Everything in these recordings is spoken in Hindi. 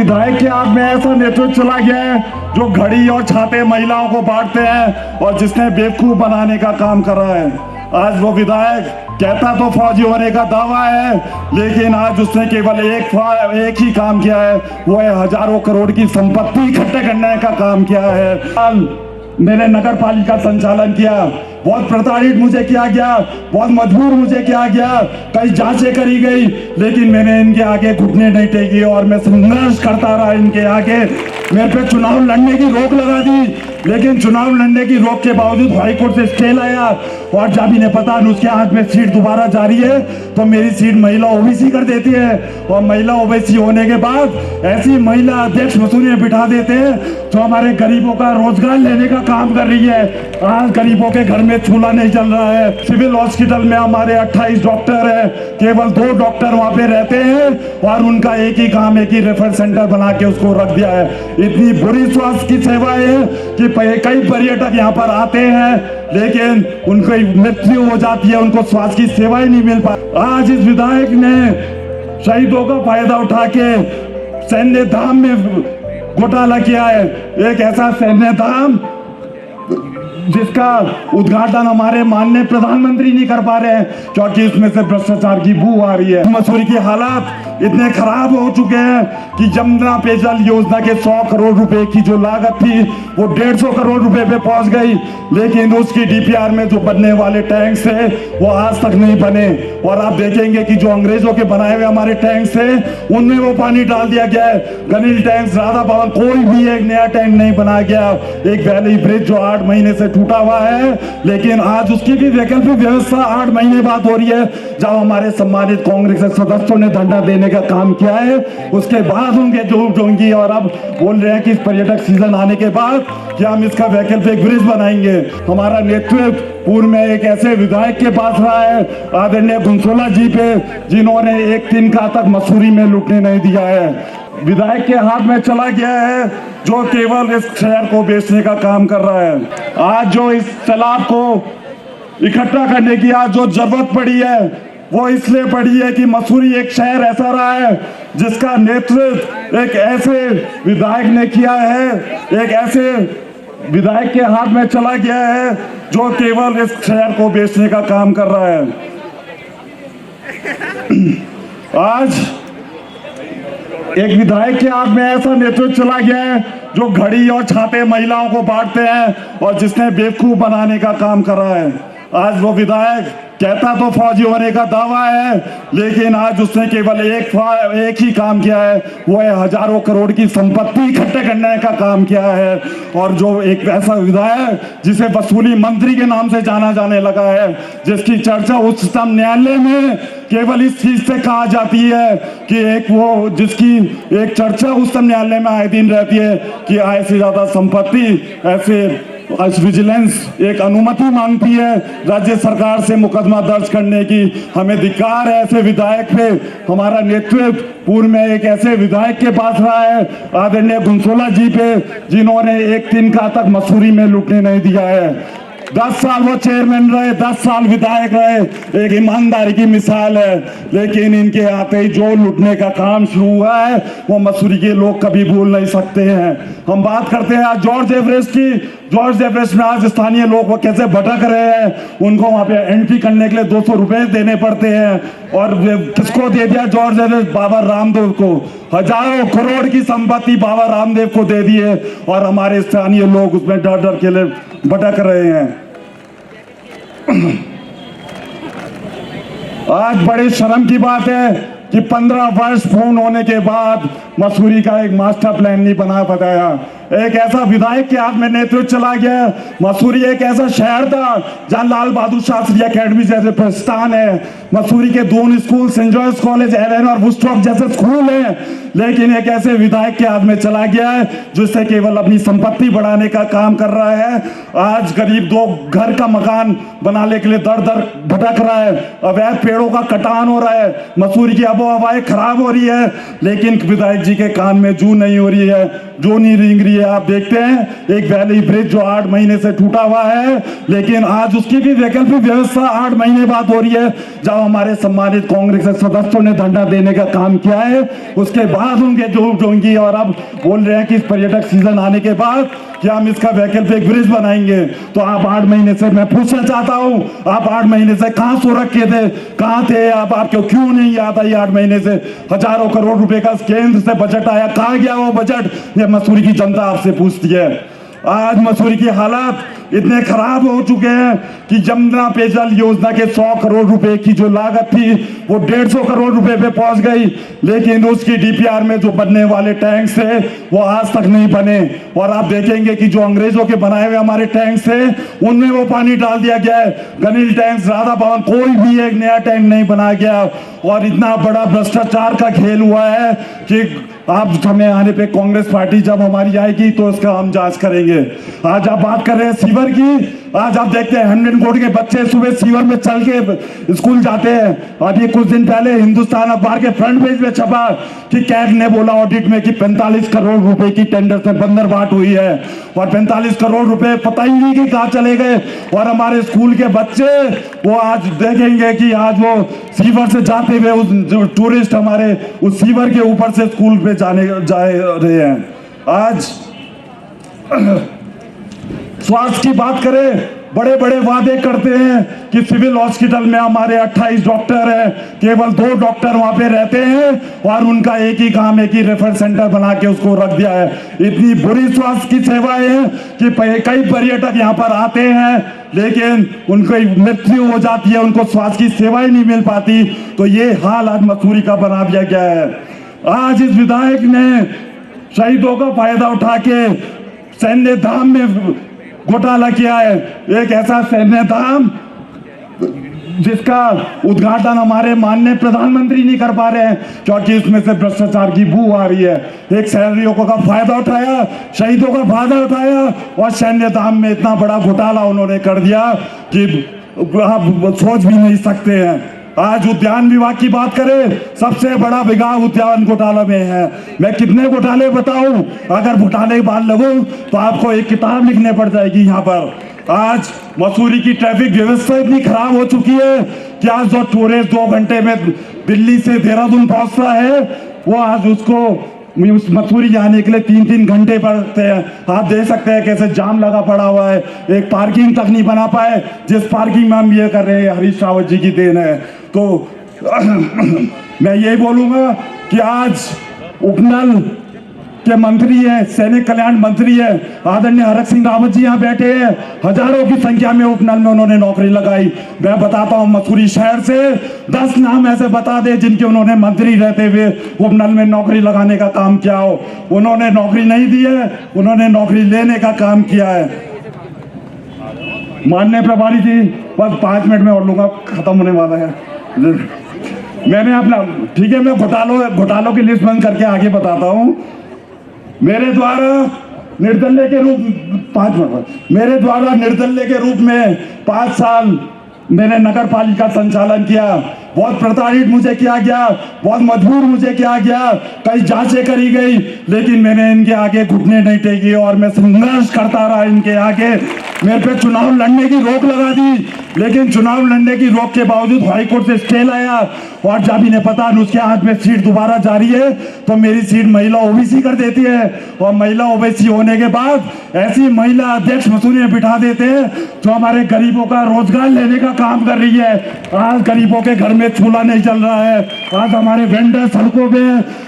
विधायक के हाथ में ऐसा नेतृत्व चला गया है जो घड़ी और छाते महिलाओं को बांटते हैं और जिसने बेवकूफ बनाने का काम कर रहा है। आज वो विधायक कहता तो फौजी होने का दावा है, लेकिन आज उसने केवल एक ही काम किया है, वो है हजारों करोड़ की संपत्ति इकट्ठे करने का काम किया है। मैंने नगर पालिका संचालन किया, बहुत प्रताड़ित मुझे किया गया, बहुत मजबूर मुझे किया गया, कई जांचें करी गई, लेकिन मैंने इनके आगे घुटने नहीं टेकी और मैं संघर्ष करता रहा इनके आगे। मेरे पे चुनाव लड़ने की रोक लगा दी, लेकिन चुनाव लड़ने की रोक के बावजूद हाईकोर्ट से स्टे लाया और जब इन्हें पता उसके हाथ में सीट दोबारा जारी है तो मेरी सीट महिला ओबीसी कर देती है और महिला ओबीसी होने के बाद ऐसी महिला अध्यक्ष मसूरी में बिठा देते हैं जो हमारे गरीबों का रोजगार लेने का काम कर रही है। आज गरीबों के घर में चूल्हा नहीं चल रहा है। सिविल हॉस्पिटल में हमारे 28 डॉक्टर है, केवल 2 डॉक्टर वहां पे रहते हैं और उनका एक ही काम, एक ही रेफर सेंटर बना के उसको रख दिया है। इतनी बुरी स्वास्थ्य की सेवा है कि कई पर्यटक यहाँ पर आते हैं लेकिन उनको मृत्यु हो जाती है, उनको स्वास्थ्य की सेवाएं नहीं मिल पाती। आज इस विधायक ने शहीदों का फायदा उठा के सैन्य धाम में घोटाला किया है। एक ऐसा सैन्य धाम जिसका उद्घाटन हमारे माननीय प्रधानमंत्री नहीं कर पा रहे हैं क्योंकि उसमें से भ्रष्टाचार की बू आ रही है। मसूरी की हालात इतने खराब हो चुके हैं कि जमुना पेयजल योजना के 100 करोड़ रुपए की जो लागत थी वो 150 करोड़ रुपए पे पहुंच गई, लेकिन उसकी डीपीआर में जो बनने वाले टैंक्स है वो आज तक नहीं बने। और आप देखेंगे कि जो अंग्रेजों के बनाए हुए हमारे टैंक्स है उनमें वो पानी डाल दिया गया है। गनील टैंक्स, राधा भवन, कोई भी एक नया टैंक नहीं बनाया गया। एक वैली ब्रिज जो 8 महीने से टूटा हुआ है, लेकिन आज उसकी भी वैकल्पिक व्यवस्था 8 महीने बाद हो रही है। जब हमारे सम्मानित कांग्रेस के सदस्यों ने धरना देने का काम किया है उसके बाद उनके जोंगी और अब बोल रहे हैं कि इस पर्यटक सीजन आने के बाद कि हम इसका वैकल्पिक ब्रिज बनाएंगे। हमारा नेतृत्व पूर्व में एक ऐसे विधायक के पास रहा है, आदरणीय गुंसोला जी पे, जिन्होंने एक तिनका तक मसूरी में लुटने नहीं दिया है। विधायक के हाथ में चला गया है जो केवल इस शहर को बेचने का काम कर रहा है। आज जो इस तालाब को इकट्ठा करने की आज जो जरूरत पड़ी है वो इसलिए पड़ी है कि मसूरी एक शहर ऐसा रहा है जिसका नेतृत्व एक ऐसे विधायक ने किया है, एक ऐसे विधायक के हाथ में चला गया है जो केवल इस शहर को बेचने का काम कर रहा है। आज एक विधायक के हाथ में ऐसा नेतृत्व चला गया है जो घड़ी और छाते महिलाओं को बांटते हैं और जिसने बेवकूफ बनाने का काम कर रहा है। आज वो विधायक कहता तो फौजी होने का दावा है, लेकिन आज उसने केवल एक ही काम किया है, वो है हजारों करोड़ की संपत्ति इकट्ठे करने का काम किया है। और जो एक ऐसा विधायक जिसे वसूली मंत्री के नाम से जाना जाने लगा है, जिसकी चर्चा उच्चतम न्यायालय में केवल इस चीज से कहा जाती है कि एक वो जिसकी एक चर्चा उच्चतम न्यायालय में आए दिन रहती है कि आय से ज्यादा संपत्ति ऐसे विजिलेंस एक अनुमति मांगती है राज्य सरकार से मुकदमा दर्ज करने की। हमें धिक्कार है ऐसे विधायक पे। हमारा नेतृत्व पूर्व में एक ऐसे विधायक के पास रहा है, आदरणीय गुंसोला जी पे, जिन्होंने एक तिनका तक मसूरी में लुटने नहीं दिया है। 10 साल वो चेयरमैन रहे, 10 साल विधायक रहे, एक ईमानदारी की मिसाल है, लेकिन इनके आते ही जो लुटने का काम शुरू हुआ है वो मसूरी के लोग कभी भूल नहीं सकते हैं। हम बात करते हैं आज जॉर्ज एवरेस्ट की। जॉर्ज एवरेस्ट में आज स्थानीय लोग वो कैसे भटक रहे हैं, उनको वहां पे एंट्री करने के लिए 200 रुपए देने पड़ते हैं। और किसको दे दिया जॉर्ज एवरेस्ट? बाबा रामदेव को। हजारों करोड़ की संपत्ति बाबा रामदेव को दे दी है और हमारे स्थानीय लोग उसमें डर डर के लिए भटक रहे हैं। आज बड़े शर्म की बात है कि 15 वर्ष पूर्ण होने के बाद मसूरी का एक मास्टर प्लान नहीं बना बताया। एक ऐसा विधायक के हाथ में नेतृत्व चला गया। मसूरी एक ऐसा शहर था जहां लाल बहादुर शास्त्री एकेडमी जैसे प्रतिष्ठान है, मसूरी के Doon School, Saint George College, एवन और वुस्टॉक जैसे स्कूल हैं, लेकिन एक ऐसे विधायक के हाथ में चला गया है जिससे केवल अपनी संपत्ति बढ़ाने का काम कर रहा है। आज गरीब 2 घर का मकान बनाने के लिए दर दर भटक रहा है। अवैध पेड़ों का कटान हो रहा है, मसूरी की आबो हवाएं खराब हो रही है, लेकिन विधायक जी के कान में जू नहीं हो रही है, जो नहीं रेंग रही है। ये आप देखते हैं एक वैली ब्रिज जो 8 महीने से टूटा हुआ है, लेकिन आज उसकी भी वैकल्पिक व्यवस्था 8 महीने बाद हो रही है। जब हमारे सम्मानित कांग्रेस के सदस्यों ने धरना देने का काम किया है, उसके बाद उनके जो होंगी, और अब बोल रहे हैं कि इस पर्यटक सीजन आने के बाद कि हम इसका वैकल्पिक ब्रिज बनाएंगे। तो आप 8 महीने से, मैं पूछना चाहता हूं, आप 8 महीने से कहां सो रखे थे, कहां थे आप? आपको क्यों नहीं याद आई 8 महीने से हजारों करोड़ रुपए का केंद्र से बजट आया, कहां गया वो बजट? ये मसूरी की जनता आपसे पूछती है। आज मसूरी की हालात इतने खराब हो चुके हैं कि जमुना पेयजल योजना के 100 करोड़ रुपए की जो लागत थी वो 150 करोड़ रुपए पे पहुंच गई, लेकिन उसकी डीपीआर में जो बनने वाले टैंक्स थे वो आज तक नहीं बने। और आप देखेंगे कि जो अंग्रेजों के बनाए हुए हमारे टैंक्स थे उनमें वो पानी डाल दिया गया है। गनील टैंक्स, राधा भवन, कोई भी एक नया टैंक नहीं बनाया गया। और इतना बड़ा भ्रष्टाचार का खेल हुआ है कि आप समय आने पे कांग्रेस पार्टी जब हमारी आएगी तो इसका हम जांच करेंगे। आज आप बात कर रहे हैं सीवर की, आज आप देखते हैं 100 करोड़ के बच्चे सुबह सीवर में चल के स्कूल जाते हैं। अभी कुछ दिन पहले हिंदुस्तान अखबार के फ्रंट पेज में छपा कि कैग ने बोला ऑडिट में कि 45 करोड़ रुपए की टेंडर से बंदरबाट हुई है, और 45 करोड़ रुपए पता ही नहीं कि कहां चले गए। और हमारे स्कूल के बच्चे वो आज देखेंगे कि आज वो सीवर से जाते हुए उस टूरिस्ट हमारे उस सीवर के ऊपर से स्कूल पे जा रहे हैं। आज स्वास्थ्य की बात करें, बड़े बड़े वादे करते हैं कि सिविल हॉस्पिटल में हमारे 28 डॉक्टर हैं, केवल 2 डॉक्टर वहां पे रहते हैं, और उनका एक ही काम है कि रेफर सेंटर बना के उसको रख दिया है। इतनी बुरी स्वास्थ्य की सेवाएं हैं कि कई पर्यटक यहाँ पर आते हैं लेकिन उनको मृत्यु हो जाती है, उनको स्वास्थ्य की सेवाएं नहीं मिल पाती। तो ये हाल आज मसूरी का बना दिया गया है। आज इस विधायक ने शहीदों का फायदा उठा के सैन्य धाम में घोटाला किया है। एक ऐसा सैन्य धाम जिसका उद्घाटन हमारे माननीय प्रधानमंत्री नहीं कर पा रहे हैं क्योंकि इसमें से भ्रष्टाचार की बू आ रही है। एक सैनिकों का फायदा उठाया, शहीदों का फायदा उठाया, और सैन्य धाम में इतना बड़ा घोटाला उन्होंने कर दिया कि आप सोच भी नहीं सकते हैं। आज उद्यान विभाग की बात करें, सबसे बड़ा विभाग उद्यान घोटाला में है। मैं कितने घोटाले बताऊं, अगर घोटाले की बात लगूं तो आपको एक किताब लिखने पड़ जाएगी। यहाँ पर आज मसूरी की ट्रैफिक व्यवस्था इतनी खराब हो चुकी है कि आज जो टूरिस्ट 2 घंटे में दिल्ली से देहरादून पहुंचता है वो आज उसको मसूरी जाने के लिए 3-3 घंटे पड़ते हैं। आप देख सकते हैं कैसे जाम लगा पड़ा हुआ है, एक पार्किंग तक नहीं बना पाए। जिस पार्किंग में हम ये कर रहे हैं हरीश रावत जी की देन है। तो मैं यही बोलूंगा कि आज उपनल के मंत्री हैं, सैनिक कल्याण मंत्री है आदरणीय हरक सिंह रावत जी यहाँ बैठे हैं। हजारों की संख्या में उपनल में उन्होंने नौकरी लगाई। मैं बताता हूँ मसूरी शहर से 10 नाम ऐसे बता दे जिनके उन्होंने मंत्री रहते हुए उपनल में नौकरी लगाने का काम किया हो। उन्होंने नौकरी नहीं दी है, उन्होंने नौकरी लेने का काम किया है। माननीय प्रभारी जी, बस 5 मिनट में और लूंगा, खत्म होने वाला है। मैंने अपना, ठीक है, मैं घोटालों की लिस्ट बंद करके आगे बताता हूँ। मेरे द्वारा निर्दलीय के रूप 5 मिनट मेरे द्वारा निर्दलीय के रूप में 5 साल मैंने नगर पालिका संचालन किया। बहुत प्रताड़ित मुझे किया गया, बहुत मजबूर मुझे किया गया, कई जांचें करी गई, लेकिन मैंने इनके आगे घुटने नहीं टेकी और मैं संघर्ष करता रहा इनके आगे। मेरे पे चुनाव लड़ने की रोक लगा दी, लेकिन चुनाव लड़ने की रोक के बावजूद हाईकोर्ट से स्टे लाया, और जब इन्हें पता उसके हाथ में सीट दोबारा जारी है तो मेरी सीट महिला ओबीसी कर देती है। और महिला ओबीसी होने के बाद ऐसी महिला अध्यक्ष मसूरी में बिठा देते हैं जो हमारे गरीबों का रोजगार लेने का काम कर रही है। आज गरीबों के घर में चूल्हा नहीं चल रहा है, आज हमारे वेंडर सड़कों पे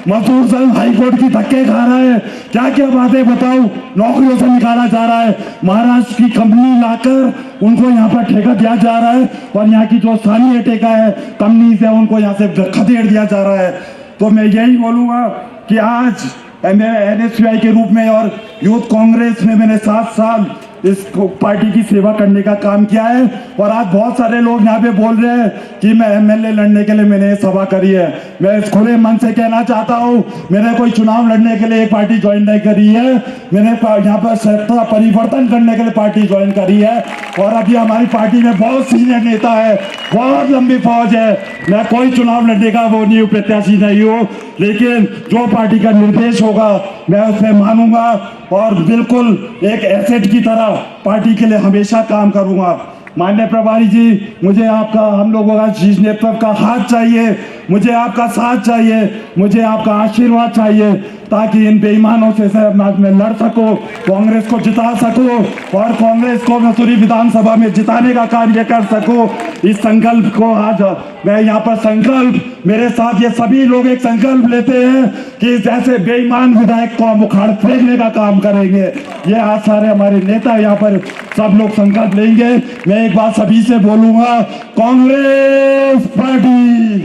मजदूर संघ हाईकोर्ट की धक्के खा रहा है। क्या क्या बातें बताऊं, नौकरियों से निकाला जा रहा है, महाराष्ट्र की कंपनी लाकर उनको यहाँ पर ठेका दिया जा रहा है, और यहाँ की जो स्थानीय ठेका है कंपनी से उनको यहाँ से खदेड़ दिया जा रहा है। तो मैं यही बोलूंगा कि आज एनएसयूआई के रूप में और यूथ कांग्रेस में मैंने 7 साल इस पार्टी की सेवा करने का काम किया है। और आज बहुत सारे लोग यहाँ पे बोल रहे हैं कि मैं एमएलए लड़ने के लिए मैंने सभा करी है। मैं इस खुले मन से कहना चाहता हूँ, मैंने कोई चुनाव लड़ने के लिए एक पार्टी ज्वाइन नहीं करी है। मैंने यहाँ पर सत्ता परिवर्तन करने के लिए पार्टी ज्वाइन करी है, और अभी हमारी पार्टी में बहुत सीनियर नेता है, बहुत लंबी फौज है। मैं कोई चुनाव लड़ने का वो नहीं हूँ, प्रत्याशी नहीं हूँ, लेकिन जो पार्टी का निर्देश होगा मैं उसमें मानूंगा। और बिल्कुल एक एसेट की तरह पार्टी के लिए हमेशा काम करूंगा। माननीय प्रभारी जी, मुझे आपका, हम लोगों का शीर्ष नेतृत्व का हाथ चाहिए, मुझे आपका साथ चाहिए, मुझे आपका आशीर्वाद चाहिए, ताकि इन बेईमानों से मैं लड़ सकूं, कांग्रेस को जिता सकूं और कांग्रेस को मसूरी विधानसभा में जिताने का कार्य कर सकूं। इस संकल्प को आज मैं यहाँ पर संकल्प, मेरे साथ ये सभी लोग एक संकल्प लेते हैं कि जैसे बेईमान विधायक को हम उखाड़ फेंकने का काम करेंगे। ये आज सारे हमारे नेता यहाँ पर सब लोग संकल्प लेंगे। मैं एक बात सभी से बोलूंगा, कांग्रेस पार्टी